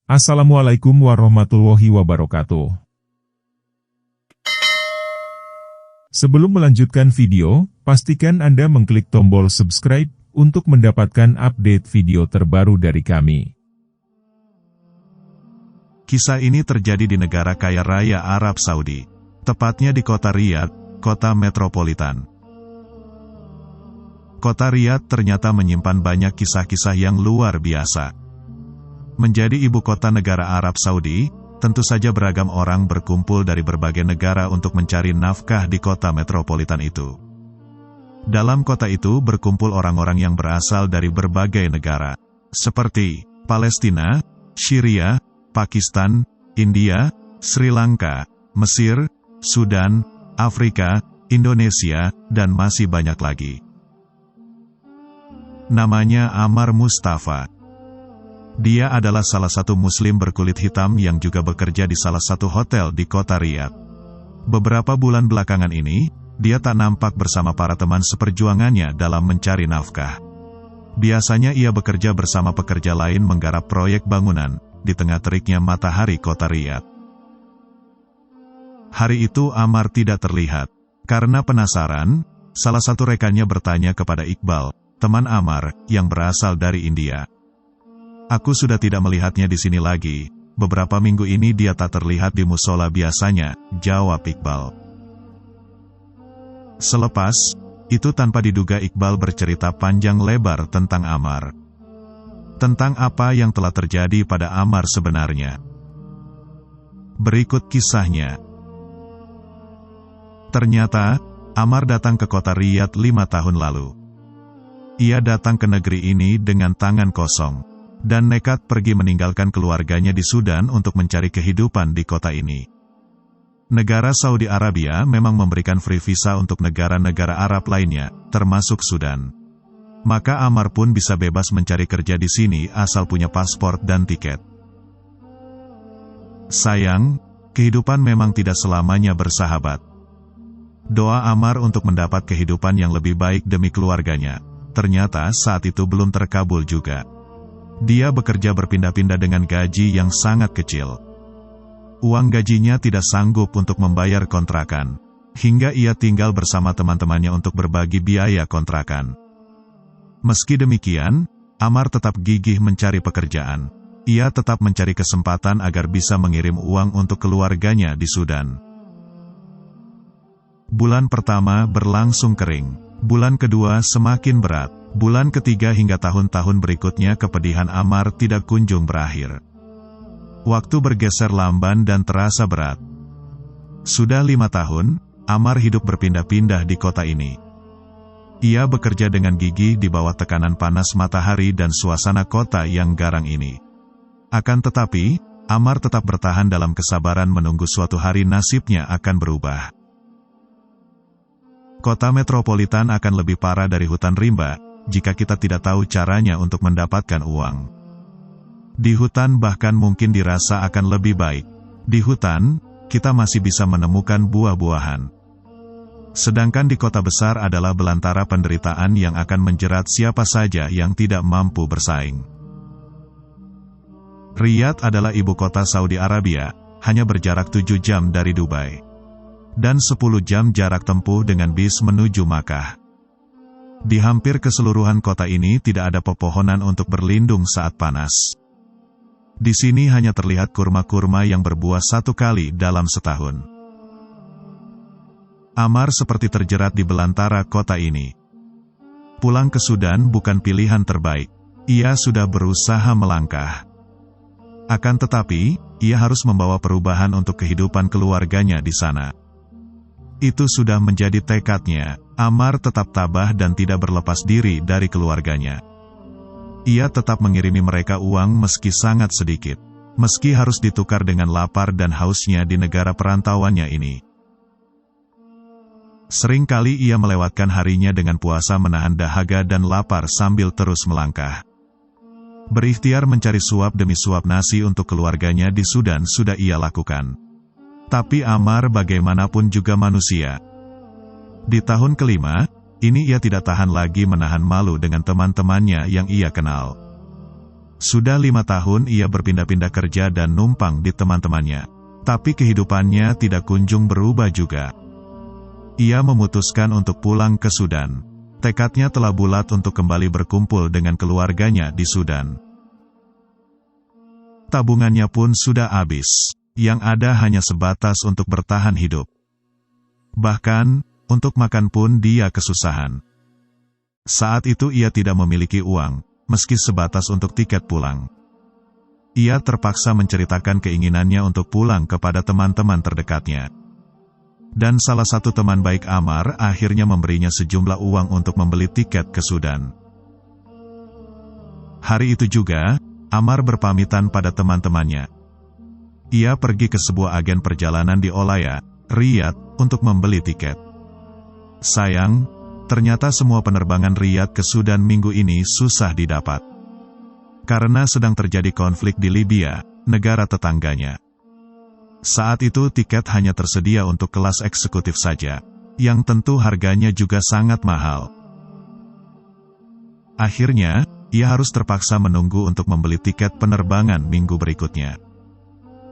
Assalamualaikum warahmatullahi wabarakatuh. Sebelum melanjutkan video, pastikan Anda mengklik tombol subscribe untuk mendapatkan update video terbaru dari kami. Kisah ini terjadi di negara kaya raya Arab Saudi, tepatnya di kota Riyadh, kota metropolitan. Kota Riyadh ternyata menyimpan banyak kisah-kisah yang luar biasa. Menjadi ibu kota negara Arab Saudi, tentu saja beragam orang berkumpul dari berbagai negara untuk mencari nafkah di kota metropolitan itu. Dalam kota itu berkumpul orang-orang yang berasal dari berbagai negara, seperti Palestina, Syria, Pakistan, India, Sri Lanka, Mesir, Sudan, Afrika, Indonesia, dan masih banyak lagi. Namanya Ammar Mustafa. Dia adalah salah satu muslim berkulit hitam yang juga bekerja di salah satu hotel di kota Riyadh. Beberapa bulan belakangan ini, dia tak nampak bersama para teman seperjuangannya dalam mencari nafkah. Biasanya ia bekerja bersama pekerja lain menggarap proyek bangunan, di tengah teriknya matahari kota Riyadh. Hari itu Ammar tidak terlihat. Karena penasaran, salah satu rekannya bertanya kepada Iqbal, teman Ammar, yang berasal dari India. Aku sudah tidak melihatnya di sini lagi, beberapa minggu ini dia tak terlihat di musola biasanya, jawab Iqbal. Selepas itu tanpa diduga Iqbal bercerita panjang lebar tentang Ammar. Tentang apa yang telah terjadi pada Ammar sebenarnya. Berikut kisahnya. Ternyata, Ammar datang ke kota Riyadh 5 tahun lalu. Ia datang ke negeri ini dengan tangan kosong, dan nekat pergi meninggalkan keluarganya di Sudan untuk mencari kehidupan di kota ini. Negara Saudi Arabia memang memberikan free visa untuk negara-negara Arab lainnya, termasuk Sudan. Maka Ammar pun bisa bebas mencari kerja di sini asal punya paspor dan tiket. Sayang, kehidupan memang tidak selamanya bersahabat. Doa Ammar untuk mendapat kehidupan yang lebih baik demi keluarganya, ternyata saat itu belum terkabul juga. Dia bekerja berpindah-pindah dengan gaji yang sangat kecil. Uang gajinya tidak sanggup untuk membayar kontrakan, hingga ia tinggal bersama teman-temannya untuk berbagi biaya kontrakan. Meski demikian, Ammar tetap gigih mencari pekerjaan. Ia tetap mencari kesempatan agar bisa mengirim uang untuk keluarganya di Sudan. Bulan pertama berlangsung kering. Bulan kedua semakin berat. Bulan ketiga hingga tahun-tahun berikutnya kepedihan Ammar tidak kunjung berakhir. Waktu bergeser lamban dan terasa berat. Sudah 5 tahun, Ammar hidup berpindah-pindah di kota ini. Ia bekerja dengan gigih di bawah tekanan panas matahari dan suasana kota yang garang ini. Akan tetapi, Ammar tetap bertahan dalam kesabaran menunggu suatu hari nasibnya akan berubah. Kota metropolitan akan lebih parah dari hutan rimba, jika kita tidak tahu caranya untuk mendapatkan uang. Di hutan bahkan mungkin dirasa akan lebih baik. Di hutan, kita masih bisa menemukan buah-buahan. Sedangkan di kota besar adalah belantara penderitaan yang akan menjerat siapa saja yang tidak mampu bersaing. Riyadh adalah ibu kota Saudi Arabia, hanya berjarak 7 jam dari Dubai. Dan 10 jam jarak tempuh dengan bis menuju Makkah. Di hampir keseluruhan kota ini tidak ada pepohonan untuk berlindung saat panas. Di sini hanya terlihat kurma-kurma yang berbuah 1 kali dalam setahun. Ammar seperti terjerat di belantara kota ini. Pulang ke Sudan bukan pilihan terbaik. Ia sudah berusaha melangkah. Akan tetapi, ia harus membawa perubahan untuk kehidupan keluarganya di sana. Itu sudah menjadi tekadnya. Ammar tetap tabah dan tidak berlepas diri dari keluarganya. Ia tetap mengirimi mereka uang meski sangat sedikit. Meski harus ditukar dengan lapar dan hausnya di negara perantauannya ini. Seringkali ia melewatkan harinya dengan puasa menahan dahaga dan lapar sambil terus melangkah. Berikhtiar mencari suap demi suap nasi untuk keluarganya di Sudan sudah ia lakukan. Tapi Ammar bagaimanapun juga manusia. Di tahun kelima, ini ia tidak tahan lagi menahan malu dengan teman-temannya yang ia kenal. Sudah 5 tahun ia berpindah-pindah kerja dan numpang di teman-temannya. Tapi kehidupannya tidak kunjung berubah juga. Ia memutuskan untuk pulang ke Sudan. Tekadnya telah bulat untuk kembali berkumpul dengan keluarganya di Sudan. Tabungannya pun sudah habis. Yang ada hanya sebatas untuk bertahan hidup. Bahkan, untuk makan pun dia kesusahan. Saat itu ia tidak memiliki uang, meski sebatas untuk tiket pulang. Ia terpaksa menceritakan keinginannya untuk pulang kepada teman-teman terdekatnya. Dan salah satu teman baik Ammar akhirnya memberinya sejumlah uang untuk membeli tiket ke Sudan. Hari itu juga, Ammar berpamitan pada teman-temannya. Ia pergi ke sebuah agen perjalanan di Olaya, Riyadh, untuk membeli tiket. Sayang, ternyata semua penerbangan Riyadh ke Sudan minggu ini susah didapat. Karena sedang terjadi konflik di Libya, negara tetangganya. Saat itu tiket hanya tersedia untuk kelas eksekutif saja, yang tentu harganya juga sangat mahal. Akhirnya, ia harus terpaksa menunggu untuk membeli tiket penerbangan minggu berikutnya.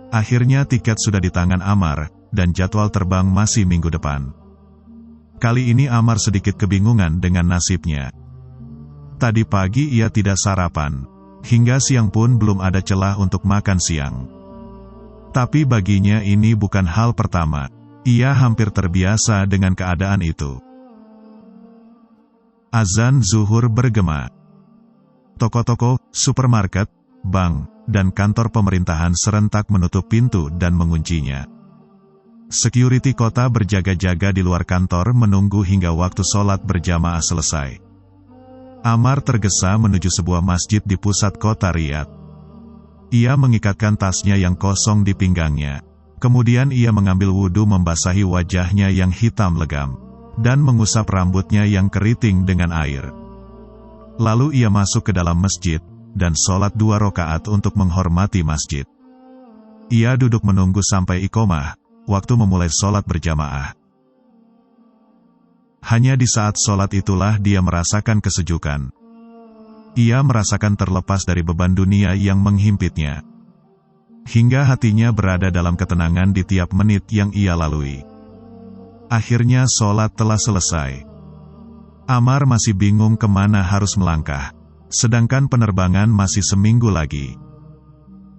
Akhirnya tiket sudah di tangan Ammar, dan jadwal terbang masih minggu depan. Kali ini Ammar sedikit kebingungan dengan nasibnya. Tadi pagi ia tidak sarapan, hingga siang pun belum ada celah untuk makan siang. Tapi baginya ini bukan hal pertama, ia hampir terbiasa dengan keadaan itu. Azan zuhur bergema. Toko-toko, supermarket, bank, dan kantor pemerintahan serentak menutup pintu dan menguncinya. Security kota berjaga-jaga di luar kantor menunggu hingga waktu sholat berjamaah selesai. Ammar tergesa menuju sebuah masjid di pusat kota Riyadh. Ia mengikatkan tasnya yang kosong di pinggangnya. Kemudian ia mengambil wudhu membasahi wajahnya yang hitam legam, dan mengusap rambutnya yang keriting dengan air. Lalu ia masuk ke dalam masjid, dan sholat 2 rakaat untuk menghormati masjid. Ia duduk menunggu sampai iqomah, waktu memulai sholat berjamaah. Hanya di saat sholat itulah dia merasakan kesejukan. Ia merasakan terlepas dari beban dunia yang menghimpitnya. Hingga hatinya berada dalam ketenangan di tiap menit yang ia lalui. Akhirnya sholat telah selesai. Ammar masih bingung kemana harus melangkah. Sedangkan penerbangan masih seminggu lagi.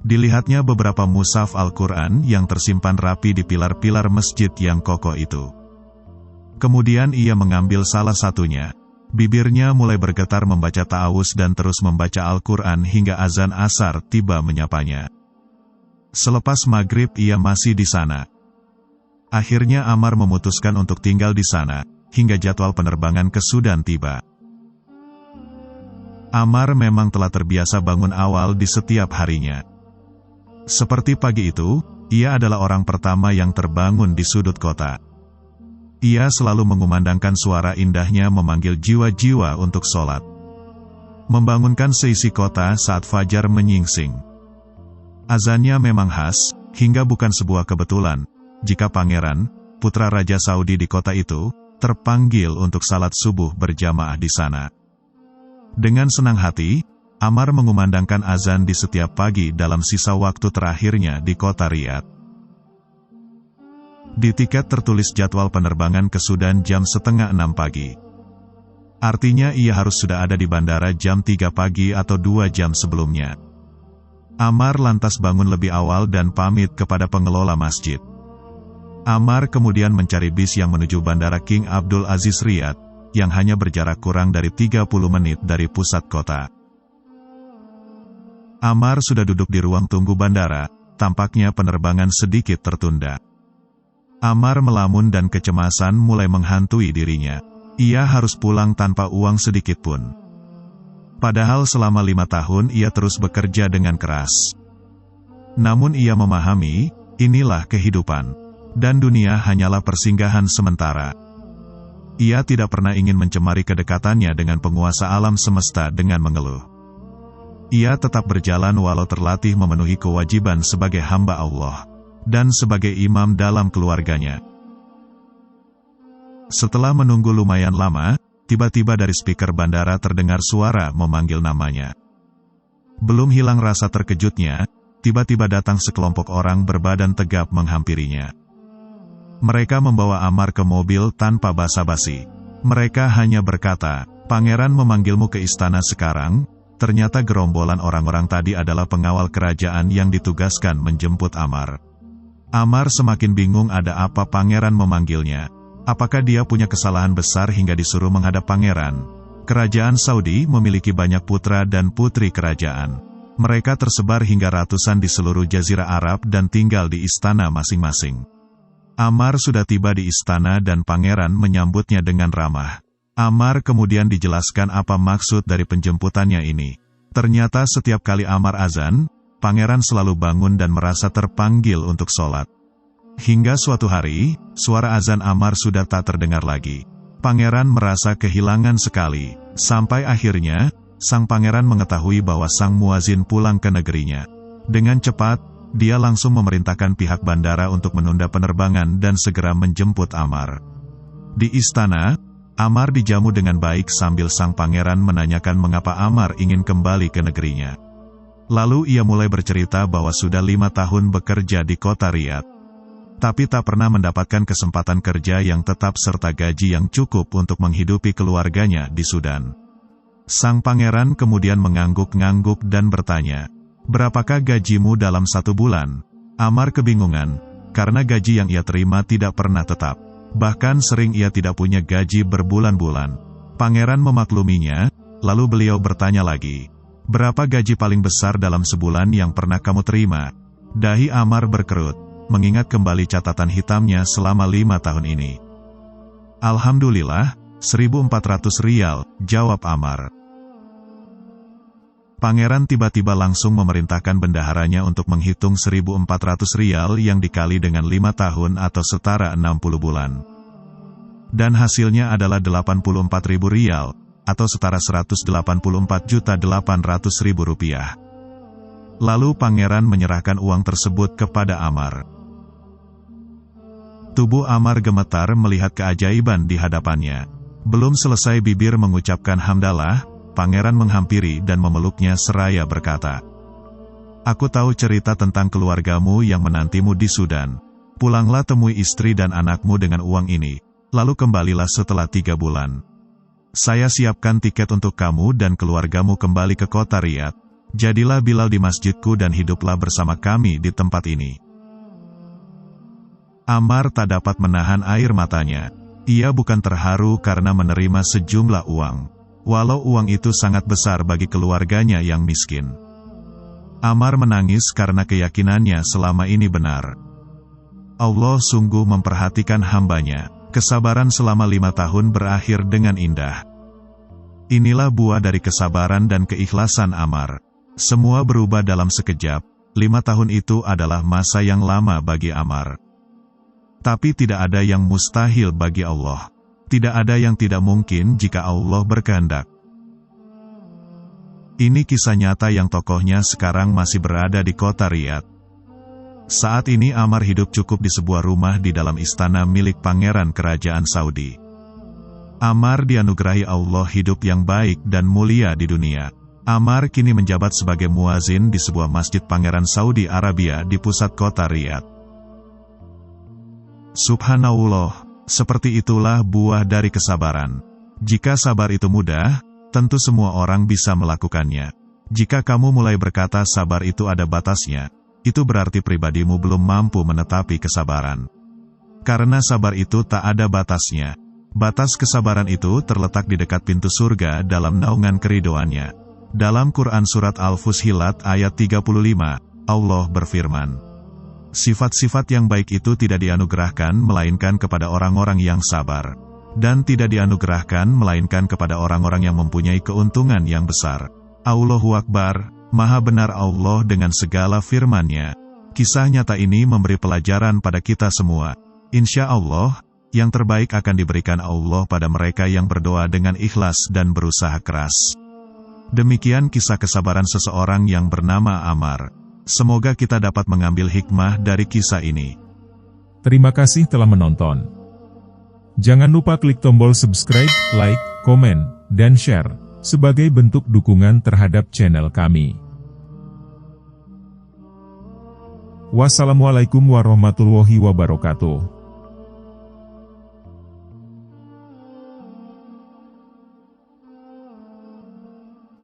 Dilihatnya beberapa mushaf Al-Quran yang tersimpan rapi di pilar-pilar masjid yang kokoh itu. Kemudian ia mengambil salah satunya. Bibirnya mulai bergetar membaca ta'awuz dan terus membaca Al-Quran hingga azan asar tiba menyapanya. Selepas maghrib ia masih di sana. Akhirnya Ammar memutuskan untuk tinggal di sana, hingga jadwal penerbangan ke Sudan tiba. Ammar memang telah terbiasa bangun awal di setiap harinya. Seperti pagi itu, ia adalah orang pertama yang terbangun di sudut kota. Ia selalu mengumandangkan suara indahnya memanggil jiwa-jiwa untuk sholat. Membangunkan seisi kota saat fajar menyingsing. Azannya memang khas, hingga bukan sebuah kebetulan, jika pangeran, putra Raja Saudi di kota itu, terpanggil untuk salat subuh berjamaah di sana. Dengan senang hati, Ammar mengumandangkan azan di setiap pagi dalam sisa waktu terakhirnya di kota Riyadh. Di tiket tertulis jadwal penerbangan ke Sudan jam 5:30 pagi. Artinya ia harus sudah ada di bandara jam 3 pagi atau 2 jam sebelumnya. Ammar lantas bangun lebih awal dan pamit kepada pengelola masjid. Ammar kemudian mencari bis yang menuju Bandara King Abdul Aziz Riyadh, yang hanya berjarak kurang dari 30 menit dari pusat kota. Ammar sudah duduk di ruang tunggu bandara, tampaknya penerbangan sedikit tertunda. Ammar melamun dan kecemasan mulai menghantui dirinya. Ia harus pulang tanpa uang sedikit pun. Padahal selama 5 tahun ia terus bekerja dengan keras. Namun ia memahami, inilah kehidupan. Dan dunia hanyalah persinggahan sementara. Ia tidak pernah ingin mencemari kedekatannya dengan penguasa alam semesta dengan mengeluh. Ia tetap berjalan walau terlatih memenuhi kewajiban sebagai hamba Allah, dan sebagai imam dalam keluarganya. Setelah menunggu lumayan lama, tiba-tiba dari speaker bandara terdengar suara memanggil namanya. Belum hilang rasa terkejutnya, tiba-tiba datang sekelompok orang berbadan tegap menghampirinya. Mereka membawa Ammar ke mobil tanpa basa-basi. Mereka hanya berkata, "Pangeran memanggilmu ke istana sekarang." Ternyata gerombolan orang-orang tadi adalah pengawal kerajaan yang ditugaskan menjemput Ammar. Ammar semakin bingung ada apa pangeran memanggilnya. Apakah dia punya kesalahan besar hingga disuruh menghadap pangeran? Kerajaan Saudi memiliki banyak putra dan putri kerajaan. Mereka tersebar hingga ratusan di seluruh Jazirah Arab dan tinggal di istana masing-masing. Ammar sudah tiba di istana dan pangeran menyambutnya dengan ramah. Ammar kemudian dijelaskan apa maksud dari penjemputannya ini. Ternyata setiap kali Ammar azan, pangeran selalu bangun dan merasa terpanggil untuk sholat. Hingga suatu hari, suara azan Ammar sudah tak terdengar lagi. Pangeran merasa kehilangan sekali, sampai akhirnya, sang pangeran mengetahui bahwa sang muazin pulang ke negerinya. Dengan cepat, dia langsung memerintahkan pihak bandara untuk menunda penerbangan dan segera menjemput Ammar. Di istana, Ammar dijamu dengan baik sambil sang pangeran menanyakan mengapa Ammar ingin kembali ke negerinya. Lalu ia mulai bercerita bahwa sudah 5 tahun bekerja di kota Riyadh, tapi tak pernah mendapatkan kesempatan kerja yang tetap serta gaji yang cukup untuk menghidupi keluarganya di Sudan. Sang pangeran kemudian mengangguk-ngangguk dan bertanya, "Berapakah gajimu dalam 1 bulan?" Ammar kebingungan, karena gaji yang ia terima tidak pernah tetap. Bahkan sering ia tidak punya gaji berbulan-bulan. Pangeran memakluminya, lalu beliau bertanya lagi, "Berapa gaji paling besar dalam sebulan yang pernah kamu terima?" Dahi Ammar berkerut, mengingat kembali catatan hitamnya selama 5 tahun ini. "Alhamdulillah, 1.400 rial," jawab Ammar. Pangeran tiba-tiba langsung memerintahkan bendaharanya untuk menghitung 1.400 rial yang dikali dengan 5 tahun atau setara 60 bulan. Dan hasilnya adalah 84.000 rial, atau setara 184.800.000 rupiah. Lalu pangeran menyerahkan uang tersebut kepada Ammar. Tubuh Ammar gemetar melihat keajaiban di hadapannya. Belum selesai bibir mengucapkan hamdalah, pangeran menghampiri dan memeluknya seraya berkata, "Aku tahu cerita tentang keluargamu yang menantimu di Sudan. Pulanglah temui istri dan anakmu dengan uang ini, lalu kembalilah setelah 3 bulan. Saya siapkan tiket untuk kamu dan keluargamu kembali ke kota Riyadh. Jadilah Bilal di masjidku dan hiduplah bersama kami di tempat ini." Ammar tak dapat menahan air matanya. Ia bukan terharu karena menerima sejumlah uang, walau uang itu sangat besar bagi keluarganya yang miskin. Ammar menangis karena keyakinannya selama ini benar. Allah sungguh memperhatikan hambanya. Kesabaran selama 5 tahun berakhir dengan indah. Inilah buah dari kesabaran dan keikhlasan Ammar. Semua berubah dalam sekejap. 5 tahun itu adalah masa yang lama bagi Ammar. Tapi tidak ada yang mustahil bagi Allah. Tidak ada yang tidak mungkin jika Allah berkehendak. Ini kisah nyata yang tokohnya sekarang masih berada di kota Riyadh. Saat ini Ammar hidup cukup di sebuah rumah di dalam istana milik pangeran kerajaan Saudi. Ammar dianugerahi Allah hidup yang baik dan mulia di dunia. Ammar kini menjabat sebagai muazin di sebuah masjid pangeran Saudi Arabia di pusat kota Riyadh. Subhanallah. Seperti itulah buah dari kesabaran. Jika sabar itu mudah, tentu semua orang bisa melakukannya. Jika kamu mulai berkata sabar itu ada batasnya, itu berarti pribadimu belum mampu menetapi kesabaran. Karena sabar itu tak ada batasnya. Batas kesabaran itu terletak di dekat pintu surga dalam naungan keridoannya. Dalam Quran Surat Al-Fussilat ayat 35, Allah berfirman, "Sifat-sifat yang baik itu tidak dianugerahkan melainkan kepada orang-orang yang sabar, dan tidak dianugerahkan melainkan kepada orang-orang yang mempunyai keuntungan yang besar." Allahu Akbar, Maha benar Allah dengan segala firman-Nya. Kisah nyata ini memberi pelajaran pada kita semua. Insya Allah, yang terbaik akan diberikan Allah pada mereka yang berdoa dengan ikhlas dan berusaha keras. Demikian kisah kesabaran seseorang yang bernama Ammar. Semoga kita dapat mengambil hikmah dari kisah ini. Terima kasih telah menonton. Jangan lupa klik tombol subscribe, like, komen, dan share, sebagai bentuk dukungan terhadap channel kami. Wassalamualaikum warahmatullahi wabarakatuh.